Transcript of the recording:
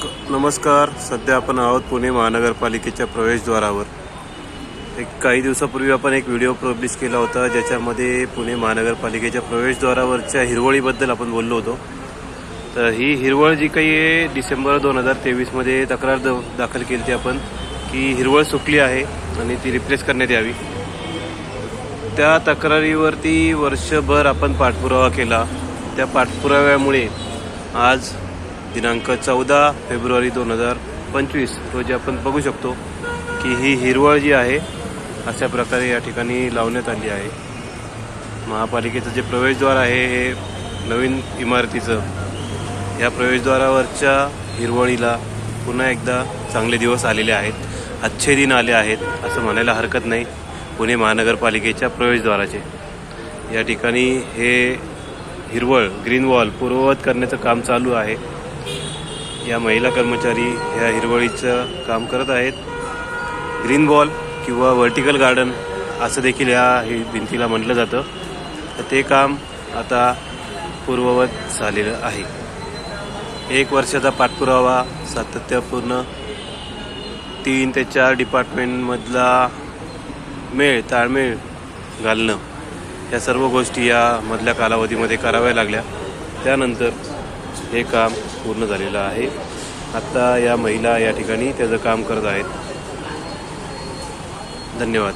नमस्कार. सध्या आपण आहोत पुणे महानगरपालिकेच्या प्रवेशद्वारावर. काही दिवसापूर्वी आपण एक व्हिडिओ पब्लिश केला होता ज्याच्यामध्ये पुणे महानगरपालिकेच्या प्रवेशद्वारावरच्या हिरवळीबद्दल आपण बोललो होतो. तर ही हिरवळ जी काही आहे डिसेंबर 2023मध्ये तक्रार दाखल केली होती आपण की हिरवळ सुकली आहे आणि ती रिप्लेस करण्यात यावी. त्या तक्रारीवरती वर्षभर आपण पाठपुरावा केला. त्या पाठपुराव्यामुळे आज दिनांक 14 फेब्रुवारी 2025 रोजी आपण बघू शकतो की ही हिरवळ जी आहे अशा प्रकारे या ठिकाणी लावण्यात आली आहे. महापालिकेचं जे प्रवेशद्वार आहे हे नवीन इमारतीचं, या प्रवेशद्वारावरच्या हिरवळीला पुन्हा एकदा चांगले दिवस आलेले आहेत, अच्छे दिन आले आहेत असं म्हणायला हरकत नाही. पुणे महानगरपालिकेच्या प्रवेशद्वाराचे या ठिकाणी हे हिरवळ ग्रीन वॉल पूर्ववत करण्याचं काम चालू आहे. या महिला कर्मचारी ह्या हिरवळीचं काम करत आहेत. ग्रीन वॉल किंवा व्हर्टिकल गार्डन असं देखील या भिंतीला म्हटलं जातं. तर ते काम आता पूर्ववत झालेलं आहे. 1 वर्षाचा पाठपुरावा, सातत्यपूर्ण 3 ते 4 डिपार्टमेंटमधला ताळमेळ घालणं, या सर्व गोष्टी या मधल्या कालावधीमध्ये कराव्या लागल्या. त्यानंतर हे काम पूर्ण झालेलं आहे. आत्ता या महिला या ठिकाणी त्याचं काम करत आहेत. धन्यवाद.